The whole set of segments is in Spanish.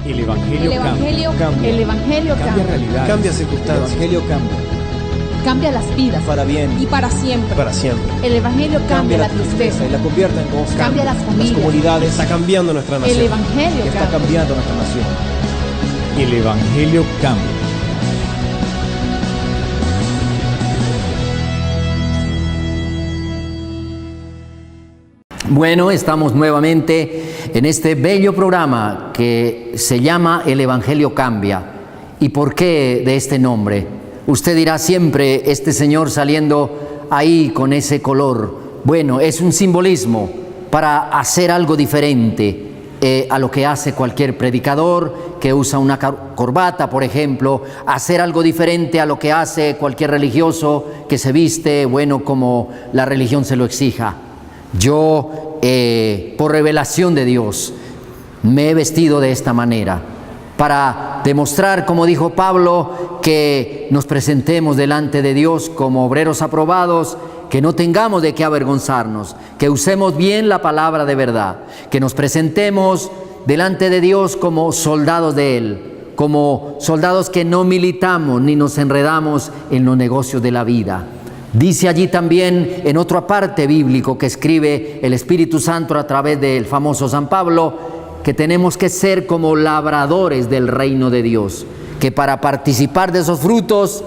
El Evangelio cambia. El Evangelio Cambia cambia. realidades. Cambia El circunstancias. Evangelio cambia. Cambia las vidas. Para bien. Y para siempre. Para siempre. El Evangelio cambia la tristeza. y la convierte en gozo. Cambia las Las familias. comunidades. Está cambiando nuestra El nación. Evangelio Está cambia. cambiando nuestra nación. El Evangelio cambia. Bueno, estamos nuevamente en este bello programa que se llama El Evangelio Cambia. ¿Y por qué de este nombre? Usted dirá siempre, este señor saliendo ahí con ese color. Bueno, es un simbolismo para hacer algo diferente a lo que hace cualquier predicador que usa una corbata, por ejemplo, hacer algo diferente a lo que hace cualquier religioso que se viste, bueno, como la religión se lo exija. Yo, por revelación de Dios, me he vestido de esta manera para demostrar, como dijo Pablo, que nos presentemos delante de Dios como obreros aprobados, que no tengamos de qué avergonzarnos, que usemos bien la palabra de verdad, que nos presentemos delante de Dios como soldados de Él, como soldados que no militamos ni nos enredamos en los negocios de la vida. Dice allí también, en otra parte bíblico que escribe el Espíritu Santo a través del famoso San Pablo, que tenemos que ser como labradores del reino de Dios, que para participar de esos frutos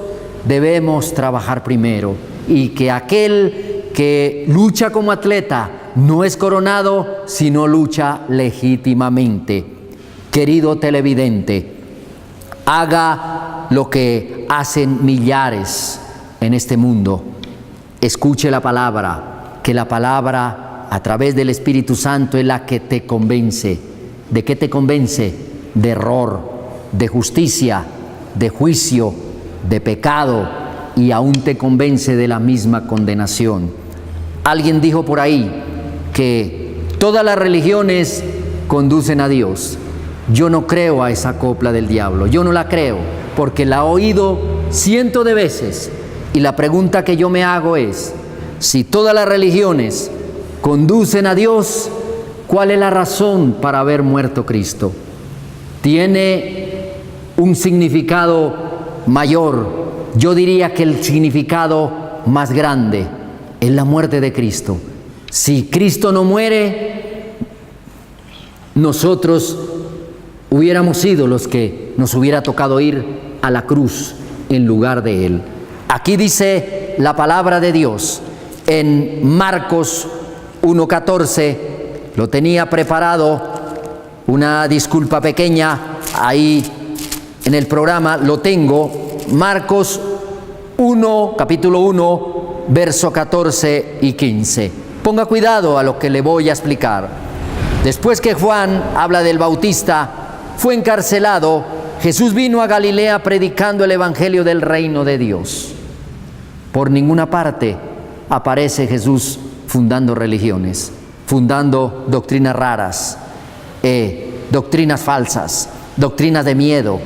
debemos trabajar primero, y que aquel que lucha como atleta no es coronado, sino lucha legítimamente. Querido televidente, haga lo que hacen millares en este mundo. Escuche la palabra, que la palabra a través del Espíritu Santo es la que te convence. ¿De qué te convence? De error, de justicia, de juicio, de pecado, y aún te convence de la misma condenación. Alguien dijo por ahí que todas las religiones conducen a Dios. Yo no creo a esa copla del diablo, yo no la creo, porque la he oído cientos de veces. Y la pregunta que yo me hago es, si todas las religiones conducen a Dios, ¿cuál es la razón para haber muerto Cristo? Tiene un significado mayor. Yo diría que el significado más grande es la muerte de Cristo. Si Cristo no muere, nosotros hubiéramos sido los que nos hubiera tocado ir a la cruz en lugar de Él. Aquí dice la palabra de Dios en Marcos 1:14, lo tenía preparado, una disculpa pequeña, ahí en el programa lo tengo, Marcos 1, capítulo 1, verso 14 y 15. Ponga cuidado a lo que le voy a explicar. Después que Juan, habla del Bautista, fue encarcelado, Jesús vino a Galilea predicando el evangelio del reino de Dios. Por ninguna parte aparece Jesús fundando religiones, fundando doctrinas raras, doctrinas falsas, doctrinas de miedo.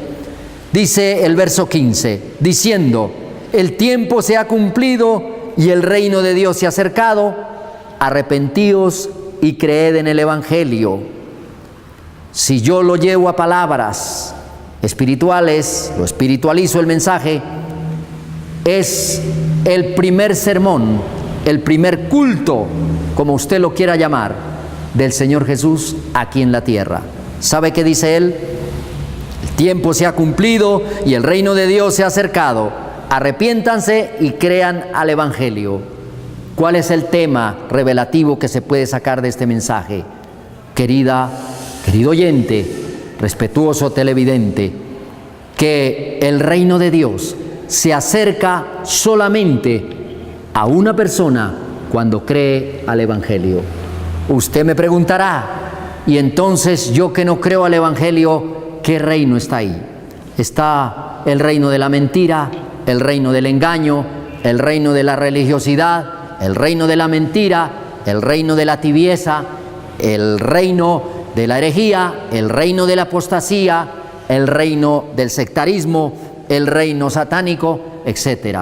Dice el verso 15, diciendo, el tiempo se ha cumplido y el reino de Dios se ha acercado, arrepentíos y creed en el evangelio. Si yo lo llevo a palabras espirituales, lo espiritualizo el mensaje, es el primer sermón, el primer culto, como usted lo quiera llamar, del Señor Jesús aquí en la tierra. ¿Sabe qué dice Él? El tiempo se ha cumplido y el reino de Dios se ha acercado. Arrepiéntanse y crean al Evangelio. ¿Cuál es el tema revelativo que se puede sacar de este mensaje? Querido oyente, respetuoso televidente, que el reino de Dios se acerca solamente a una persona cuando cree al Evangelio. Usted me preguntará, y entonces yo que no creo al Evangelio, ¿qué reino está ahí? Está el reino de la mentira, el reino del engaño, el reino de la religiosidad, el reino de la mentira, el reino de la tibieza, el reino de la herejía, el reino de la apostasía, el reino del sectarismo, el reino satánico, etc.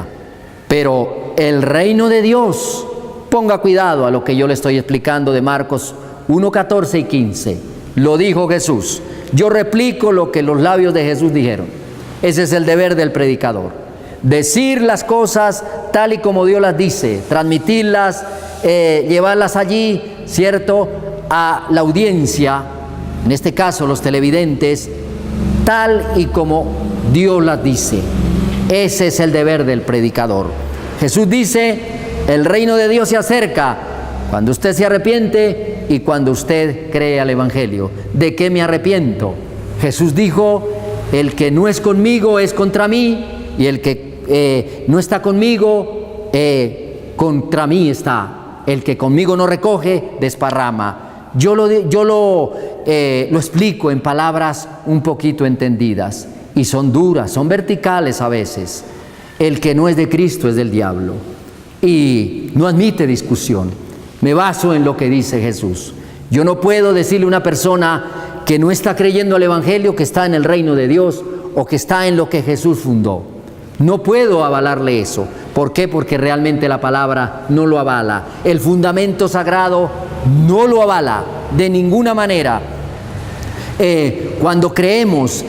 Pero el reino de Dios, ponga cuidado a lo que yo le estoy explicando de Marcos 1, 14 y 15. Lo dijo Jesús, Yo replico lo que los labios de Jesús dijeron. Ese es el deber del predicador. Decir las cosas tal y como Dios las dice, transmitirlas, llevarlas allí, ¿cierto?, a la audiencia, en este caso los televidentes, tal y como Dios las dice. Ese es el deber del predicador. Jesús dice, el reino de Dios se acerca cuando usted se arrepiente y cuando usted cree al Evangelio. ¿De qué me arrepiento? Jesús dijo, el que no es conmigo es contra mí, y el que no está conmigo, contra mí está. El que conmigo no recoge, desparrama. Yo lo explico en palabras un poquito entendidas, y son duras, son verticales a veces. El que no es de Cristo es del diablo, y no admite discusión. Me baso en lo que dice Jesús. Yo no puedo decirle a una persona que no está creyendo al Evangelio que está en el reino de Dios o que está en lo que Jesús fundó. No puedo avalarle eso. ¿Por qué? Porque realmente la palabra no lo avala. El fundamento sagrado no lo avala de ninguna manera. Cuando creemos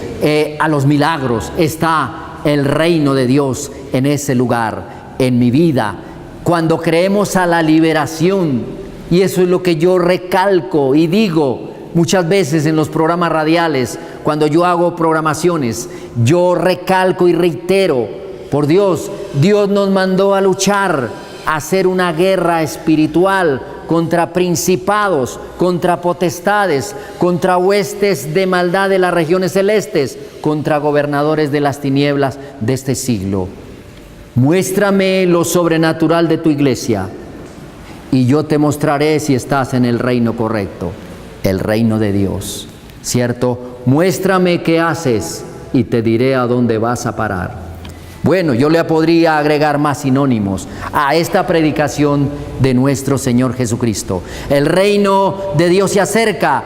a los milagros, está el reino de Dios en ese lugar, en mi vida. Cuando creemos a la liberación, y eso es lo que yo recalco y digo muchas veces en los programas radiales, cuando yo hago programaciones, yo recalco y reitero, por Dios, Dios nos mandó a luchar, a hacer una guerra espiritual contra principados, contra potestades, contra huestes de maldad de las regiones celestes, contra gobernadores de las tinieblas de este siglo. Muéstrame lo sobrenatural de tu iglesia y yo te mostraré si estás en el reino correcto, el reino de Dios, ¿cierto? Muéstrame qué haces y te diré a dónde vas a parar. Bueno, yo le podría agregar más sinónimos a esta predicación de nuestro Señor Jesucristo. El reino de Dios se acerca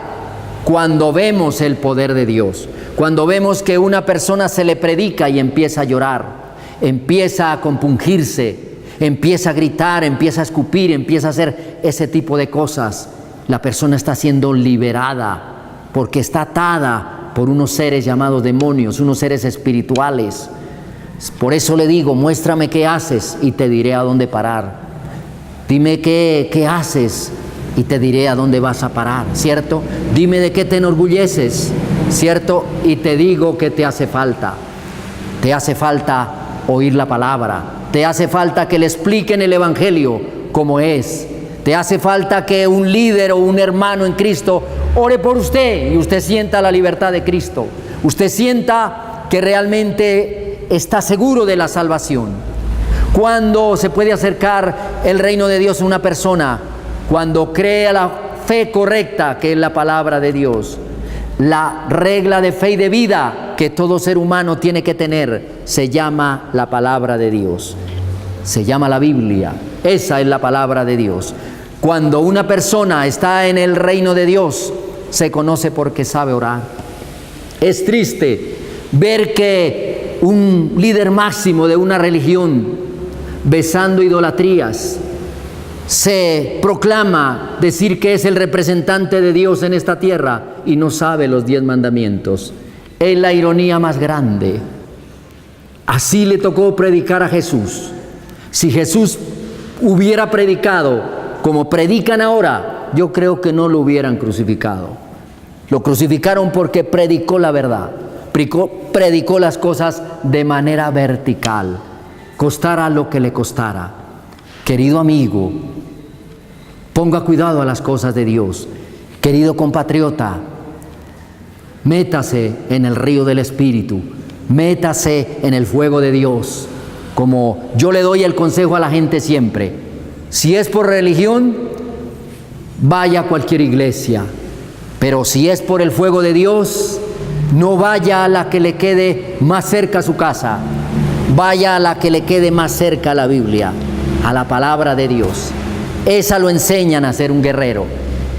cuando vemos el poder de Dios, cuando vemos que una persona se le predica y empieza a llorar, empieza a compungirse, empieza a gritar, empieza a escupir, empieza a hacer ese tipo de cosas. La persona está siendo liberada porque está atada por unos seres llamados demonios, unos seres espirituales. Por eso le digo, muéstrame qué haces y te diré a dónde parar. Dime qué haces y te diré a dónde vas a parar, ¿cierto? Dime de qué te enorgulleces, ¿cierto? Y te digo que te hace falta. Te hace falta oír la palabra. Te hace falta que le expliquen el Evangelio como es. Te hace falta que un líder o un hermano en Cristo ore por usted y usted sienta la libertad de Cristo. Usted sienta que realmente está seguro de la salvación. ¿Cuándo se puede acercar el reino de Dios a una persona? Cuando crea la fe correcta, que es la palabra de Dios. La regla de fe y de vida que todo ser humano tiene que tener se llama la palabra de Dios. Se llama la Biblia. Esa es la palabra de Dios. Cuando una persona está en el reino de Dios, se conoce porque sabe orar. Es triste ver que un líder máximo de una religión, besando idolatrías, se proclama decir que es el representante de Dios en esta tierra y no sabe los 10 mandamientos. Es la ironía más grande. Así le tocó predicar a Jesús. Si Jesús hubiera predicado como predican ahora, yo creo que no lo hubieran crucificado. Lo crucificaron porque predicó la verdad, predicó las cosas de manera vertical, costara lo que le costara. Querido amigo, ponga cuidado a las cosas de Dios. Querido compatriota, métase en el río del Espíritu, métase en el fuego de Dios. Como yo le doy el consejo a la gente siempre, si es por religión, vaya a cualquier iglesia, pero si es por el fuego de Dios, no vaya a la que le quede más cerca a su casa, vaya a la que le quede más cerca a la Biblia, a la palabra de Dios. Esa lo enseñan a ser un guerrero,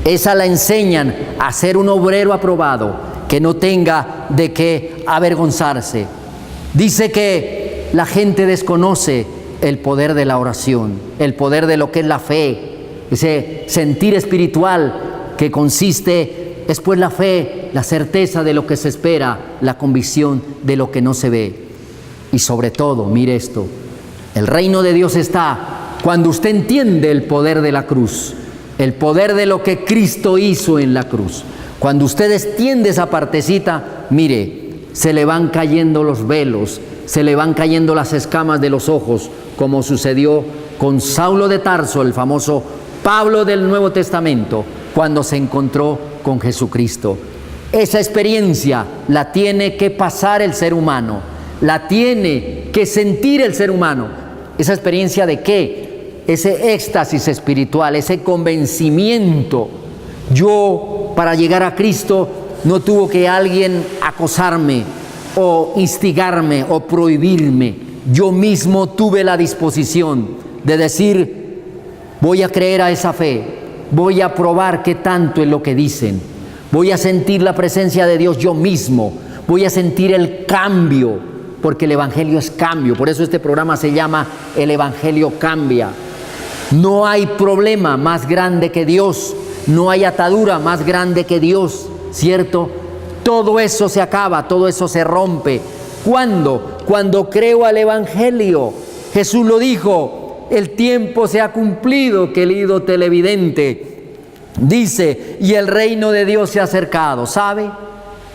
esa la enseñan a ser un obrero aprobado, que no tenga de qué avergonzarse. Dice que la gente desconoce el poder de la oración, el poder de lo que es la fe, ese sentir espiritual que consiste Después la fe, la certeza de lo que se espera, la convicción de lo que no se ve. Y sobre todo, mire esto, el reino de Dios está cuando usted entiende el poder de la cruz, el poder de lo que Cristo hizo en la cruz. Cuando usted extiende esa partecita, mire, se le van cayendo los velos, se le van cayendo las escamas de los ojos, como sucedió con Saulo de Tarso, el famoso Pablo del Nuevo Testamento, cuando se encontró con Jesucristo. Esa experiencia la tiene que pasar el ser humano, la tiene que sentir el ser humano. ¿Esa experiencia de qué? Ese éxtasis espiritual, ese convencimiento. Yo, para llegar a Cristo, no tuvo que alguien acosarme o instigarme o prohibirme. Yo mismo tuve la disposición de decir, voy a creer a esa fe, voy a probar qué tanto es lo que dicen, voy a sentir la presencia de Dios yo mismo, voy a sentir el cambio, porque el Evangelio es cambio. Por eso este programa se llama El Evangelio Cambia. No hay problema más grande que Dios, no hay atadura más grande que Dios, ¿cierto? Todo eso se acaba, todo eso se rompe. ¿Cuándo? Cuando creo al Evangelio. Jesús lo dijo, el tiempo se ha cumplido, querido televidente. Dice, y el reino de Dios se ha acercado. ¿Sabe?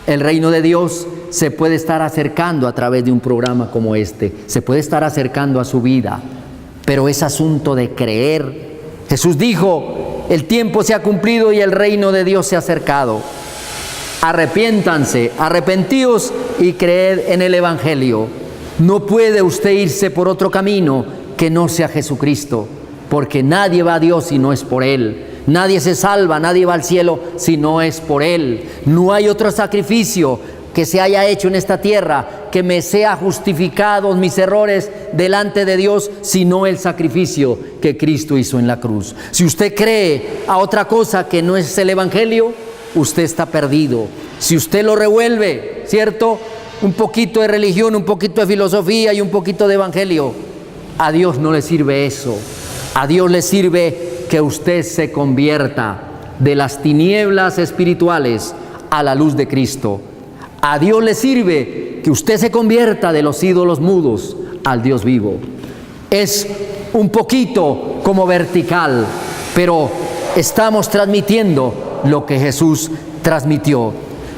El reino de Dios se puede estar acercando a través de un programa como este. Se puede estar acercando a su vida. Pero es asunto de creer. Jesús dijo, el tiempo se ha cumplido y el reino de Dios se ha acercado. Arrepiéntanse, arrepentíos y creed en el Evangelio. No puede usted irse por otro camino que no sea Jesucristo, porque nadie va a Dios si no es por Él. Nadie se salva, nadie va al cielo si no es por Él. No hay otro sacrificio que se haya hecho en esta tierra que me sea justificados mis errores delante de Dios, sino el sacrificio que Cristo hizo en la cruz. Si usted cree a otra cosa que no es el Evangelio, usted está perdido. Si usted lo revuelve, ¿cierto? Un poquito de religión, un poquito de filosofía y un poquito de Evangelio, a Dios no le sirve eso. A Dios le sirve que usted se convierta de las tinieblas espirituales a la luz de Cristo. A Dios le sirve que usted se convierta de los ídolos mudos al Dios vivo. Es un poquito como vertical, pero estamos transmitiendo lo que Jesús transmitió.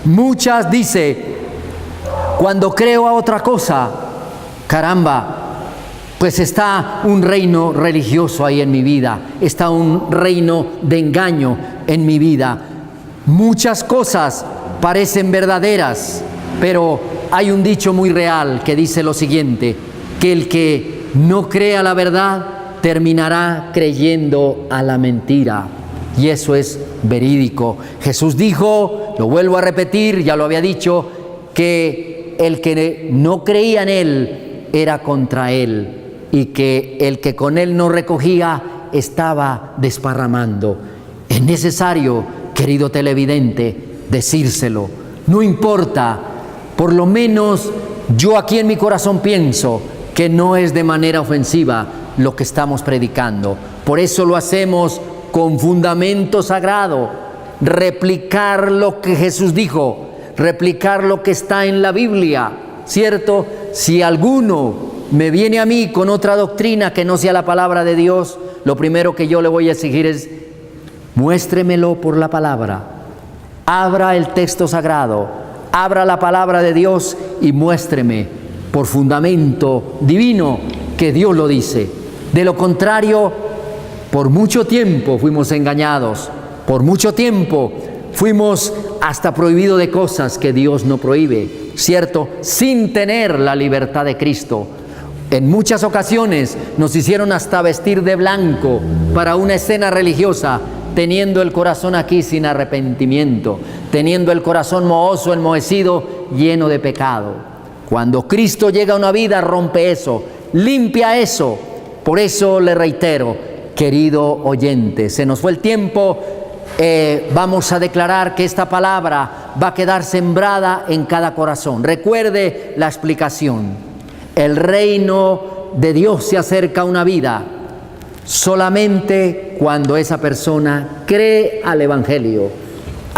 Muchas dice, cuando creo a otra cosa, caramba, pues está un reino religioso ahí en mi vida, está un reino de engaño en mi vida. Muchas cosas parecen verdaderas, pero hay un dicho muy real que dice lo siguiente, que el que no cree a la verdad terminará creyendo a la mentira. Y eso es verídico. Jesús dijo, lo vuelvo a repetir, ya lo había dicho, que el que no creía en Él era contra Él, y que el que con Él no recogía estaba desparramando. Es necesario, querido televidente, decírselo. No importa, por lo menos yo aquí en mi corazón pienso que no es de manera ofensiva lo que estamos predicando. Por eso lo hacemos con fundamento sagrado, replicar lo que Jesús dijo, replicar lo que está en la Biblia, ¿cierto? Si alguno me viene a mí con otra doctrina que no sea la palabra de Dios, lo primero que yo le voy a exigir es, muéstremelo por la palabra. Abra el texto sagrado, abra la palabra de Dios y muéstreme por fundamento divino que Dios lo dice. De lo contrario, por mucho tiempo fuimos engañados, por mucho tiempo fuimos hasta prohibidos de cosas que Dios no prohíbe, ¿cierto? Sin tener la libertad de Cristo. En muchas ocasiones nos hicieron hasta vestir de blanco para una escena religiosa, teniendo el corazón aquí sin arrepentimiento, teniendo el corazón mohoso, enmohecido, lleno de pecado. Cuando Cristo llega a una vida, rompe eso, limpia eso. Por eso le reitero, querido oyente, se nos fue el tiempo. Vamos a declarar que esta palabra va a quedar sembrada en cada corazón. Recuerde la explicación. El reino de Dios se acerca a una vida solamente cuando esa persona cree al Evangelio.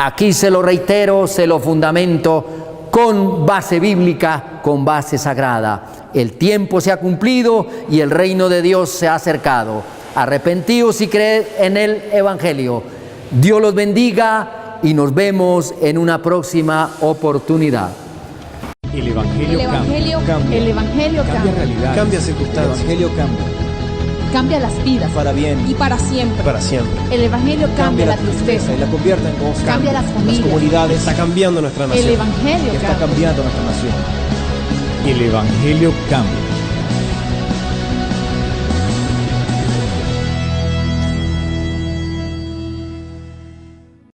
Aquí se lo reitero, se lo fundamento con base bíblica, con base sagrada. El tiempo se ha cumplido y el reino de Dios se ha acercado. Arrepentíos y creed en el Evangelio. Dios los bendiga y nos vemos en una próxima oportunidad. El Evangelio cambia. El Evangelio Cambia cambia. realidades. Cambia El circunstancias. Evangelio cambia. Cambia las vidas. Para bien. Y para siempre. Para siempre. El Evangelio cambia la tristeza. y la convierte en gozo. Cambia las familias. comunidades. Está cambiando nuestra nación. El Evangelio Está cambia. cambiando nuestra nación. El Evangelio cambia.